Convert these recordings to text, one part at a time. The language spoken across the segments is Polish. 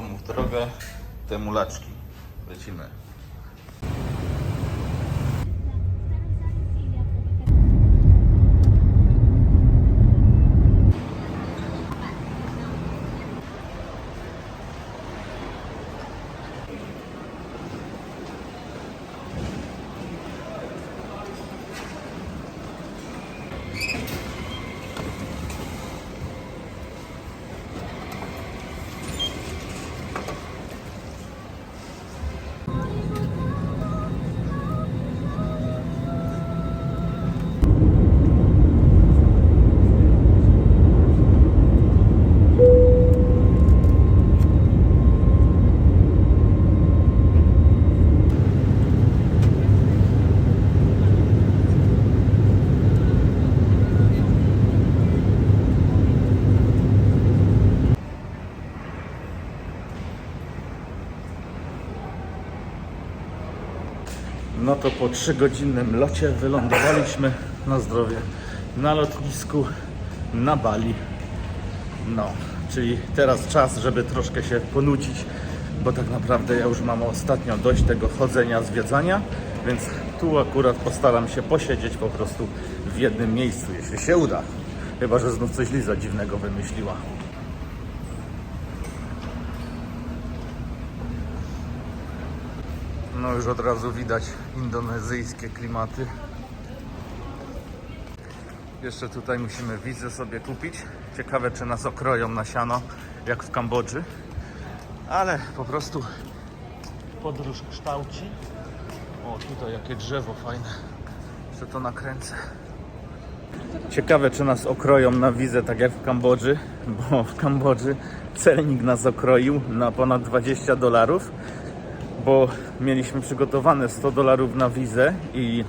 komu w drogę, te mulaczki. Lecimy. No to po 3-godzinnym locie wylądowaliśmy na zdrowie na lotnisku na Bali. No, czyli teraz czas, żeby troszkę się ponudzić, bo tak naprawdę ja już mam ostatnio dość tego chodzenia, zwiedzania, więc tu akurat postaram się posiedzieć po prostu w jednym miejscu, jeśli się uda. Chyba że znów coś Liza dziwnego wymyśliła. No już od razu widać indonezyjskie klimaty. Jeszcze tutaj musimy wizę sobie kupić. Ciekawe, czy nas okroją na siano, jak w Kambodży. Ale po prostu podróż kształci. O, tutaj jakie drzewo fajne. Jeszcze to nakręcę. Ciekawe, czy nas okroją na wizę, tak jak w Kambodży, bo w Kambodży celnik nas okroił na ponad $20, bo mieliśmy przygotowane $100 na wizę i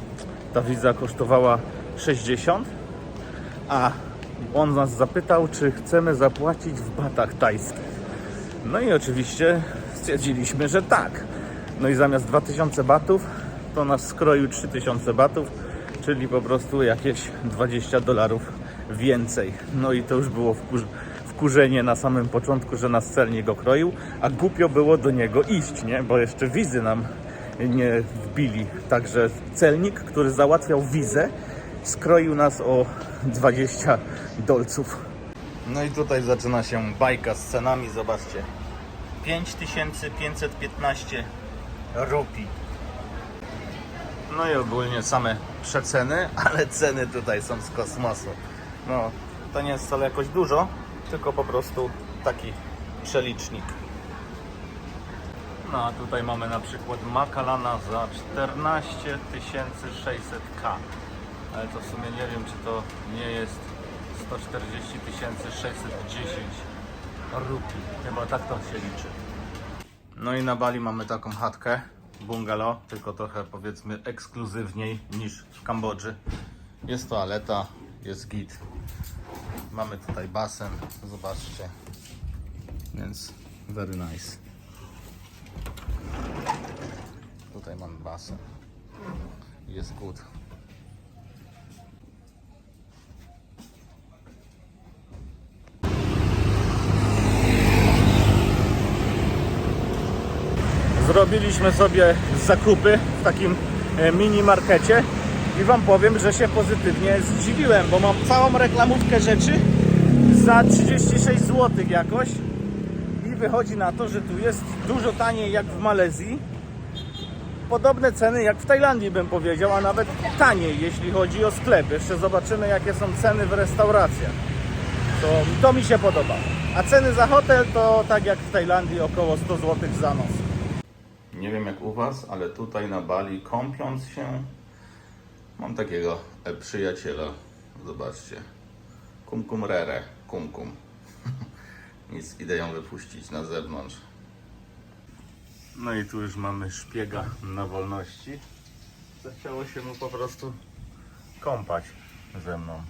ta wiza kosztowała 60, a on nas zapytał, czy chcemy zapłacić w batach tajskich. No i oczywiście stwierdziliśmy, że tak. No i zamiast 2000 batów, to nas skroił 3000 batów, czyli po prostu jakieś $20 więcej. No i to już było wkurzenie na samym początku, że nas celnik okroił, a głupio było do niego iść, nie? Bo jeszcze wizy nam nie wbili. Także celnik, który załatwiał wizę, skroił nas o $20. No i tutaj zaczyna się bajka z cenami, zobaczcie. 5515 rupii. No i ogólnie same przeceny, ale ceny tutaj są z kosmosu. No, to nie jest wcale jakoś dużo, tylko po prostu taki przelicznik. No a tutaj mamy na przykład Macalana za 14600K. Ale to w sumie nie wiem, czy to nie jest 140 610 rupii. Chyba tak to się liczy. No i na Bali mamy taką chatkę, bungalow, tylko trochę powiedzmy ekskluzywniej niż w Kambodży. Jest toaleta, jest git. Mamy tutaj basen, zobaczcie. Więc very nice. Tutaj mamy basen. Jest good. Zrobiliśmy sobie zakupy w takim mini markecie i wam powiem, że się pozytywnie zdziwiłem, bo mam całą reklamówkę rzeczy za 36 zł jakoś i wychodzi na to, że tu jest dużo taniej jak w Malezji. Podobne ceny jak w Tajlandii, bym powiedział, a nawet taniej, jeśli chodzi o sklep. Jeszcze zobaczymy, jakie są ceny w restauracjach. To mi się podoba. A ceny za hotel to tak jak w Tajlandii, około 100 zł za noc. Nie wiem jak u was, ale tutaj na Bali, kąpiąc się, mam takiego przyjaciela. Zobaczcie. Kumkum rere. Kumkum. Nic, idę ją wypuścić na zewnątrz. No i tu już mamy szpiega na wolności. Zachciało się mu po prostu kąpać ze mną.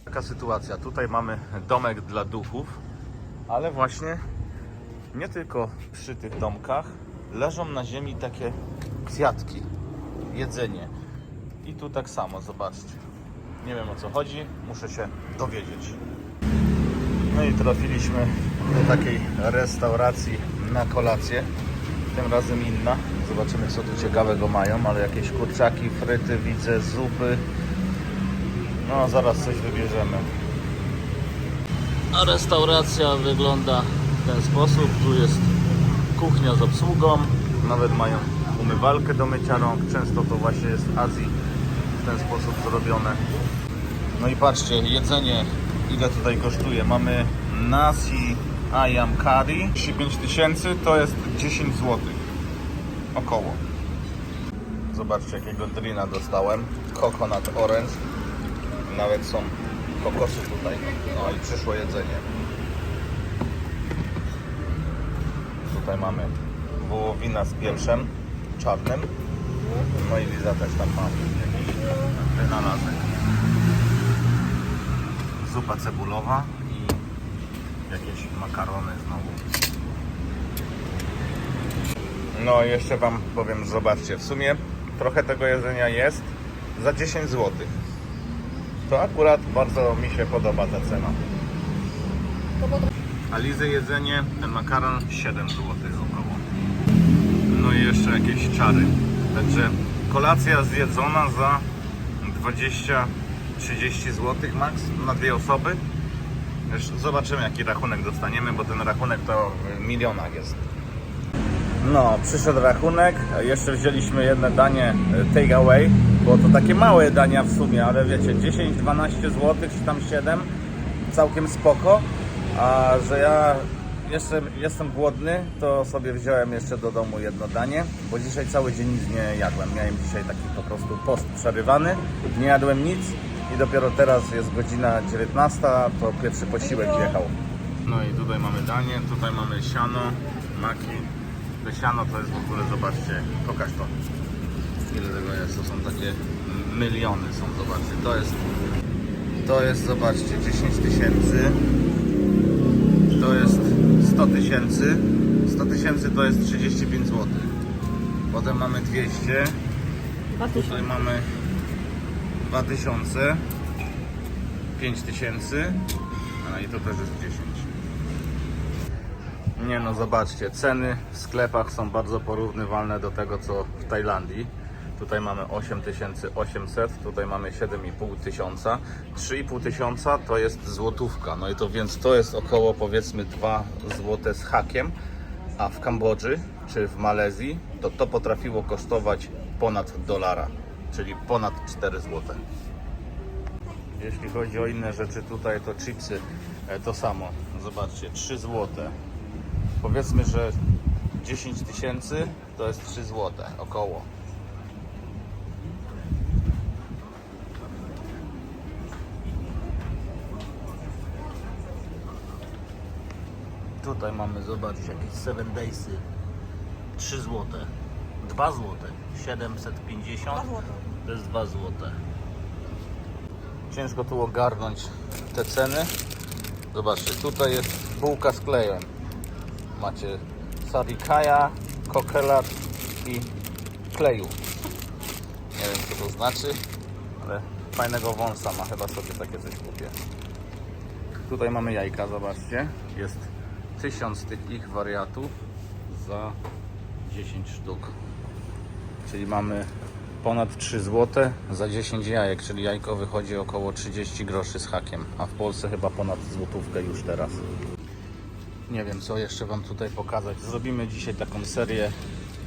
Taka sytuacja. Tutaj mamy domek dla duchów, ale właśnie nie tylko przy tych domkach, leżą na ziemi takie kwiatki, jedzenie. I tu tak samo, zobaczcie. Nie wiem, o co chodzi, muszę się dowiedzieć. No i trafiliśmy do takiej restauracji na kolację. Tym razem inna. Zobaczymy, co tu ciekawego mają, ale jakieś kurczaki, fryty, widzę, zupy. No, zaraz coś wybierzemy. A restauracja wygląda w ten sposób. Tu jest kuchnia z obsługą. Nawet mają umywalkę do mycia rąk. Często to właśnie jest w Azji w ten sposób zrobione. No i patrzcie, jedzenie ile tutaj kosztuje. Mamy nasi ayam curry 5000, to jest 10 zł. Około. Zobaczcie, jakiego drina dostałem. Coconut orange. Nawet są kokosy tutaj. No i przyszło jedzenie. Tutaj mamy wołowina z pieprzem czarnym. No i Liza też tam ma jakiś wynalazek. Zupa cebulowa i jakieś makarony znowu. No i jeszcze wam powiem, zobaczcie, w sumie trochę tego jedzenia jest za 10 zł. To akurat bardzo mi się podoba ta cena. A Lizy jedzenie, ten makaron 7 zł około. No i jeszcze jakieś czary. Także kolacja zjedzona za 20-30 zł max na dwie osoby. Już zobaczymy, jaki rachunek dostaniemy, bo ten rachunek to w milionach jest. No, przyszedł rachunek. Jeszcze wzięliśmy jedno danie take away, bo to takie małe dania w sumie, ale wiecie, 10-12 zł czy tam 7, całkiem spoko. A że ja jestem głodny, to sobie wziąłem jeszcze do domu jedno danie, bo dzisiaj cały dzień nic nie jadłem. Miałem dzisiaj taki po prostu post przerywany, nie jadłem nic i dopiero teraz jest godzina 19, to pierwszy posiłek wjechał. No i tutaj mamy danie, tutaj mamy siano, maki. To siano to jest w ogóle, zobaczcie, pokaż to. Ile tego jest, to są takie miliony są, zobaczcie. To jest, zobaczcie, 10 tysięcy. To jest 100 tysięcy. 100 tysięcy to jest 35 zł. Potem mamy 200. Tutaj mamy 2000. 5000. A i to też jest 10. Nie no, zobaczcie, ceny w sklepach są bardzo porównywalne do tego, co w Tajlandii. Tutaj mamy 8800, tutaj mamy 7500. 3500 to jest złotówka, no i to więc to jest około powiedzmy 2 zł z hakiem, a w Kambodży czy w Malezji to potrafiło kosztować ponad $1, czyli ponad 4 zł. Jeśli chodzi o inne rzeczy tutaj, to chipsy to samo, zobaczcie, 3 zł. Powiedzmy, że 10 tysięcy to jest 3 zł około. Tutaj mamy, zobaczcie, jakieś 7 daysy 3 zł, 2 zł, 750 to jest 2 zł. Ciężko tu ogarnąć te ceny. Zobaczcie, tutaj jest bułka z klejem. Macie sarikaja, kokelat i kleju. Nie wiem, co to znaczy, ale fajnego wąsa ma, chyba sobie takie coś kupię. Tutaj mamy jajka, zobaczcie. Jest 1000 tych ich wariatów za 10 sztuk. Czyli mamy ponad 3 zł za 10 jajek, czyli jajko wychodzi około 30 groszy z hakiem, a w Polsce chyba ponad złotówkę już teraz. Nie wiem, co jeszcze wam tutaj pokazać. Zrobimy dzisiaj taką serię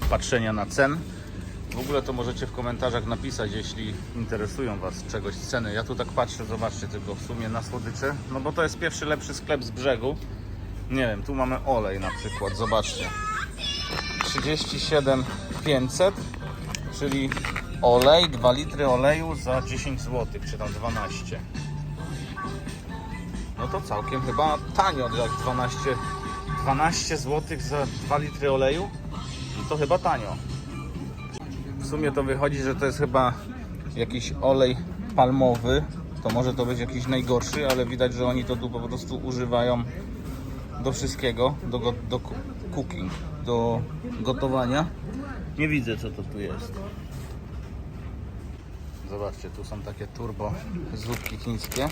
patrzenia na cen. W ogóle to możecie w komentarzach napisać, jeśli interesują was czegoś ceny. Ja tu tak patrzę, zobaczcie, tylko w sumie na słodycze, no bo to jest pierwszy lepszy sklep z brzegu. Nie wiem, tu mamy olej na przykład, zobaczcie. 37,500, czyli olej, 2 litry oleju za 10 zł, czy tam 12. No to całkiem chyba tanio, jak 12 zł za 2 litry oleju, no to chyba tanio. W sumie to wychodzi, że to jest chyba jakiś olej palmowy, to może to być jakiś najgorszy, ale widać, że oni to tu po prostu używają do wszystkiego, do cooking, do gotowania. Nie widzę, co to tu jest. Zobaczcie, tu są takie turbo zupki chińskie.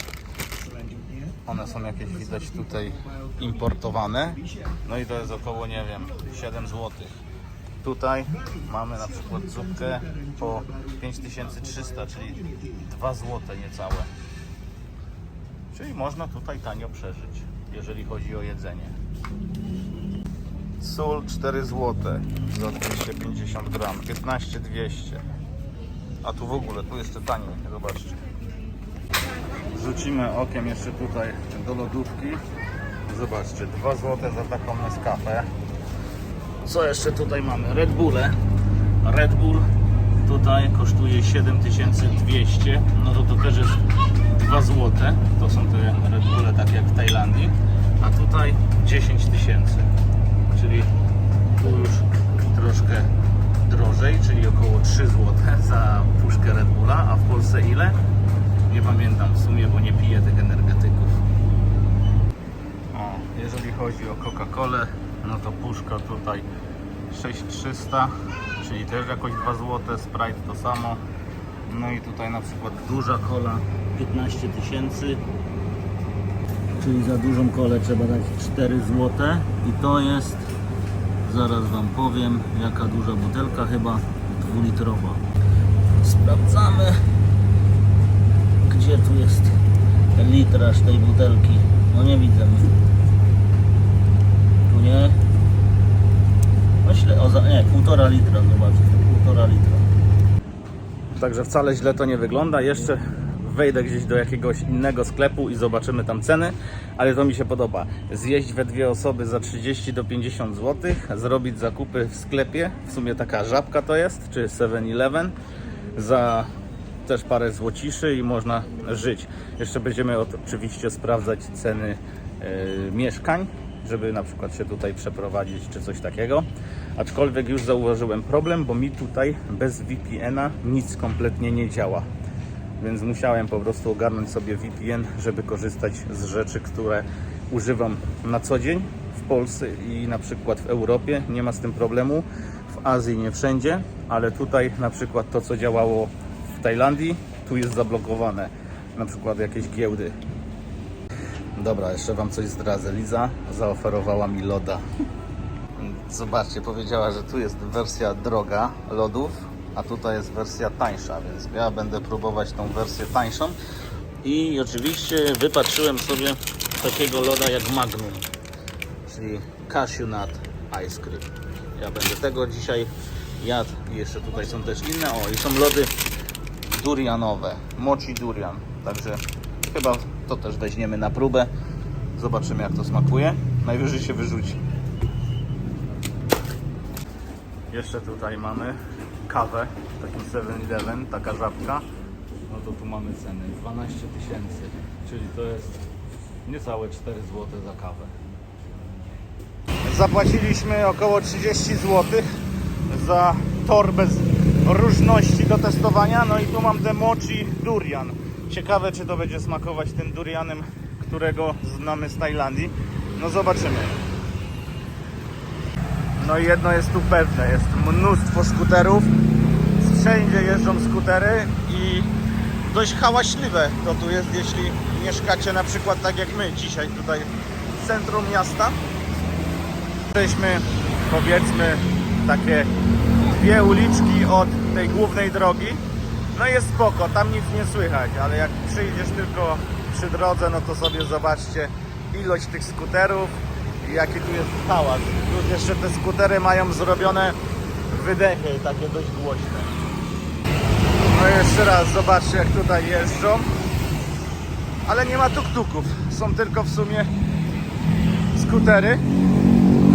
One są jakieś, widać tutaj, importowane. No i to jest około, nie wiem, 7 zł. Tutaj mamy na przykład zupkę po 5300, czyli 2 zł niecałe. Czyli można tutaj tanio przeżyć, jeżeli chodzi o jedzenie. Sól 4 zł za 250 gram, 15,200. A tu w ogóle, tu jeszcze taniej, zobaczcie. Rzucimy okiem jeszcze tutaj do lodówki. Zobaczcie, 2 zł za taką Nescafé. Co jeszcze tutaj mamy? Red Bulle. Red Bull tutaj kosztuje 7200. No to też jest 2 zł. To są te Red Bulle tak jak w Tajlandii. A tutaj 10 000. Czyli tu już troszkę drożej, czyli około 3 zł za puszkę Red Bulla. A w Polsce ile? Nie pamiętam w sumie, bo nie piję tych energetyków. O, jeżeli chodzi o Coca-Colę, no to puszka tutaj 6300, czyli też jakoś 2 zł, Sprite to samo. No i tutaj na przykład duża kola 15 000, czyli za dużą kolę trzeba dać 4 zł i to jest, zaraz wam powiem, jaka duża butelka, chyba 2-litrowa. Sprawdzamy, gdzie tu jest litraż tej butelki. No nie widzę. Tu nie. Myślę, nie, 1,5 litra, zobaczcie, 1,5 litra. Także wcale źle to nie wygląda. Jeszcze wejdę gdzieś do jakiegoś innego sklepu i zobaczymy tam ceny, ale to mi się podoba. Zjeść we 2 osoby za 30 do 50 zł, zrobić zakupy w sklepie, w sumie taka Żabka to jest, czy 7-Eleven, za też parę złociszy i można żyć. Jeszcze będziemy oczywiście sprawdzać ceny mieszkań, żeby na przykład się tutaj przeprowadzić czy coś takiego. Aczkolwiek już zauważyłem problem, bo mi tutaj bez VPN-a nic kompletnie nie działa. Więc musiałem po prostu ogarnąć sobie VPN, żeby korzystać z rzeczy, które używam na co dzień w Polsce i na przykład w Europie. Nie ma z tym problemu. W Azji nie wszędzie, ale tutaj na przykład to, co działało w Tajlandii, tu jest zablokowane. Na przykład jakieś giełdy. Dobra, jeszcze wam coś zdradzę. Liza zaoferowała mi loda. Zobaczcie, powiedziała, że tu jest wersja droga lodów, a tutaj jest wersja tańsza, więc ja będę próbować tą wersję tańszą. I oczywiście wypatrzyłem sobie takiego loda jak Magnum, czyli Cashew Nut Ice Cream. Ja będę tego dzisiaj jadł. I jeszcze tutaj są też inne. O, i są lody durianowe, mochi durian. Także chyba to też weźmiemy na próbę. Zobaczymy, jak to smakuje. Najwyżej się wyrzuci. Jeszcze tutaj mamy kawę w takim 7-Eleven, taka Żabka. No to tu mamy ceny 12 000, czyli to jest niecałe 4 zł za kawę. Zapłaciliśmy około 30 zł za torbę z różności do testowania. No i tu mam The Mochi Durian. Ciekawe, czy to będzie smakować tym durianem, którego znamy z Tajlandii. No zobaczymy. No i jedno jest tu pewne, jest mnóstwo skuterów. Wszędzie jeżdżą skutery i dość hałaśliwe to tu jest, jeśli mieszkacie na przykład tak jak my dzisiaj tutaj w centrum miasta. Jesteśmy, powiedzmy, takie 2 uliczki od tej głównej drogi. No jest spoko, tam nic nie słychać, ale jak przyjdziesz tylko przy drodze, no to sobie zobaczcie ilość tych skuterów i jaki tu jest hałas. Plus jeszcze te skutery mają zrobione wydechy, takie dość głośne. No jeszcze raz zobaczcie, jak tutaj jeżdżą. Ale nie ma tuk-tuków, są tylko w sumie skutery.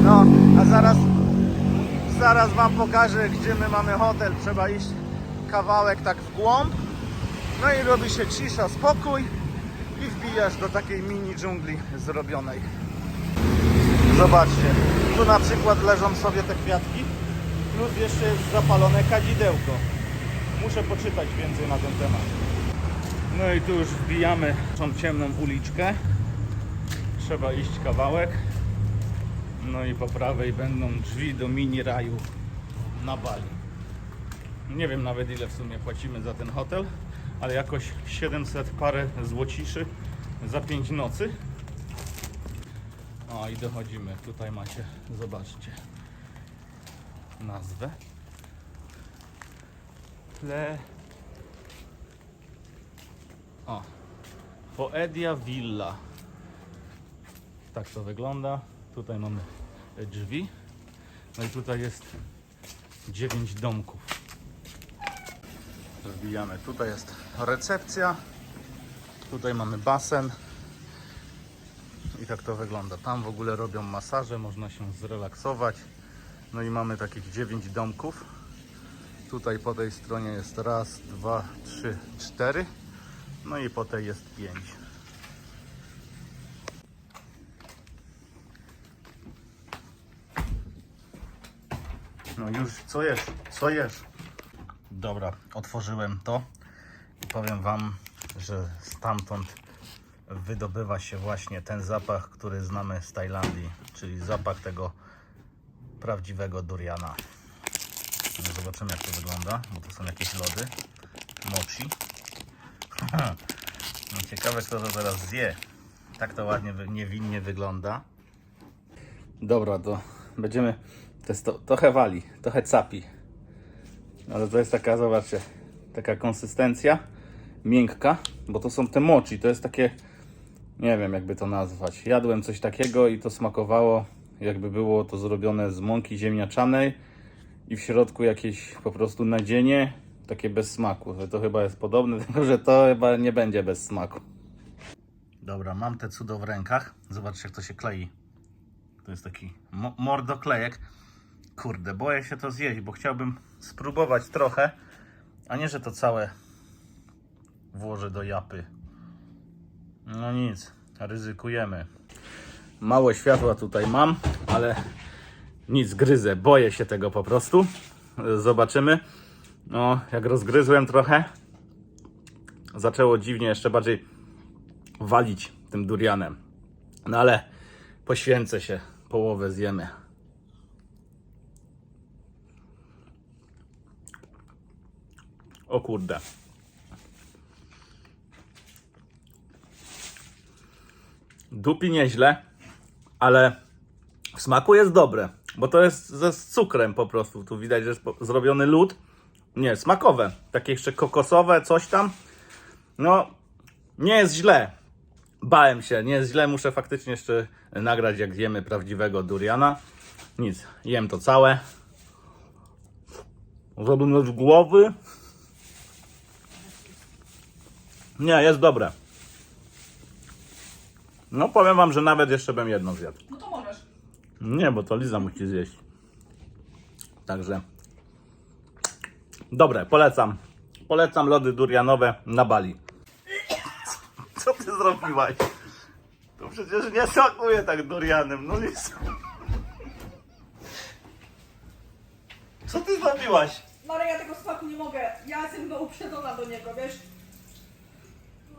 No, a zaraz wam pokażę, gdzie my mamy hotel. Trzeba iść kawałek tak w głąb. No i robi się cisza, spokój i wbijasz do takiej mini dżungli zrobionej. Zobaczcie, tu na przykład leżą sobie te kwiatki, plus jeszcze jest zapalone kadzidełko. Muszę poczytać więcej na ten temat. No i tu już wbijamy tą ciemną uliczkę. Trzeba iść kawałek No i po prawej będą drzwi do mini raju na Bali. Nie wiem nawet ile w sumie płacimy za ten hotel, ale jakoś 700 parę złociszy za 5 nocy. O i dochodzimy. Tutaj macie, zobaczcie, nazwę. Poedia Villa. Tak to wygląda. Tutaj mamy drzwi. No i tutaj jest 9 domków. Wbijamy. Tutaj jest recepcja. Tutaj mamy basen. I tak to wygląda. Tam w ogóle robią masaże, można się zrelaksować. No i mamy takich 9 domków. Tutaj po tej stronie jest raz, 2, 3, 4. No i po tej jest 5. No już, co jesz? Co jesz? Dobra, otworzyłem to i powiem wam, że stamtąd wydobywa się właśnie ten zapach, który znamy z Tajlandii, czyli zapach tego prawdziwego duriana. No zobaczymy jak to wygląda, bo to są jakieś lody, mochi. No ciekawe kto to teraz zje. Tak to ładnie, niewinnie wygląda. Dobra, to będziemy, to jest trochę wali, trochę capi. Ale to jest taka, zobaczcie, taka konsystencja miękka, bo to są te mochi, to jest takie, nie wiem jakby to nazwać. Jadłem coś takiego i to smakowało, jakby było to zrobione z mąki ziemniaczanej i w środku jakieś po prostu nadzienie, takie bez smaku. To chyba jest podobne, tylko że to chyba nie będzie bez smaku. Dobra, mam te cudo w rękach. Zobaczcie jak to się klei. To jest taki mordoklejek. Kurde, boję się to zjeść, bo chciałbym spróbować trochę, a nie, że to całe włożę do japy. No nic, ryzykujemy. Mało światła tutaj mam, ale nic, gryzę. Boję się tego po prostu. Zobaczymy. No, jak rozgryzłem trochę, zaczęło dziwnie jeszcze bardziej walić tym durianem. No ale poświęcę się, połowę zjemy. O kurde. Dupi nieźle, ale w smaku jest dobre, bo to jest z cukrem po prostu. Tu widać, że jest zrobiony lód. Nie, smakowe. Takie jeszcze kokosowe, coś tam. No, nie jest źle. Bałem się, nie jest źle. Muszę faktycznie jeszcze nagrać, jak zjemy prawdziwego duriana. Nic, jem to całe. Zrobimy z głowy. Nie, jest dobre. No powiem wam, że nawet jeszcze bym jedno zjadł. No to możesz. Nie, bo to Liza musi zjeść. Także dobre, polecam. Polecam lody durianowe na Bali. Co ty zrobiłaś? To przecież nie smakuje tak durianem. No Liza. Co ty zrobiłaś? No ale ja tego smaku nie mogę. Ja jestem chyba uprzedzona do niego, wiesz?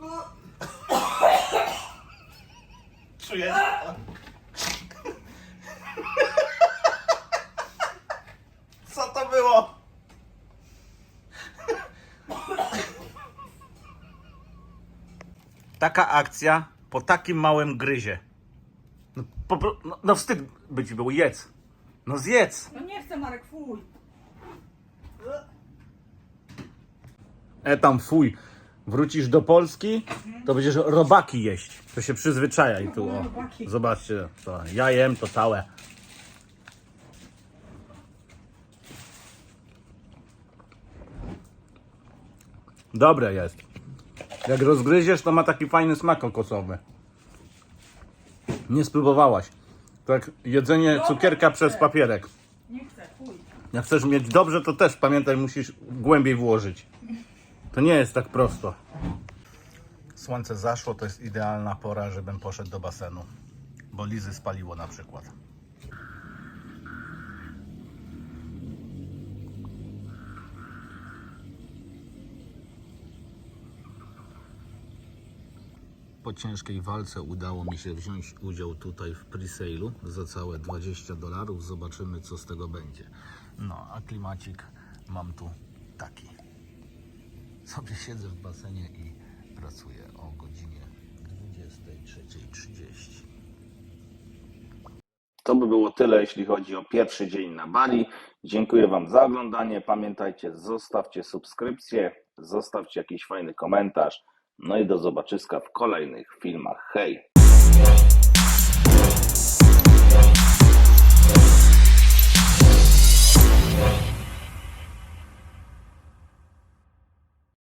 No. Czujesz? Co to było? Taka akcja po takim małym gryzie. No, no wstyd by ci było, jedz. No zjedz. No nie chcę, Marek, fuj. Tam fuj. Wrócisz do Polski, to będziesz robaki jeść. To się przyzwyczajaj tu. O. Robaki. Zobaczcie, to ja jem to całe. Dobre jest. Jak rozgryziesz, to ma taki fajny smak kokosowy. Nie spróbowałaś. Tak jedzenie cukierka przez papierek. Nie chcę, fuj. Jak chcesz mieć dobrze, to też pamiętaj, musisz głębiej włożyć. To nie jest tak prosto. Słońce zaszło, to jest idealna pora, żebym poszedł do basenu. Bo Lizy spaliło na przykład. po ciężkiej walce udało mi się wziąć udział tutaj w pre-sale'u za całe $20. Zobaczymy, co z tego będzie. No, a klimacik mam tu taki. Sobie siedzę w basenie i pracuję o godzinie 23:30. To by było tyle, jeśli chodzi o pierwszy dzień na Bali. Dziękuję Wam za oglądanie. Pamiętajcie, zostawcie subskrypcję, zostawcie jakiś fajny komentarz. No i do zobaczyska w kolejnych filmach. Hej!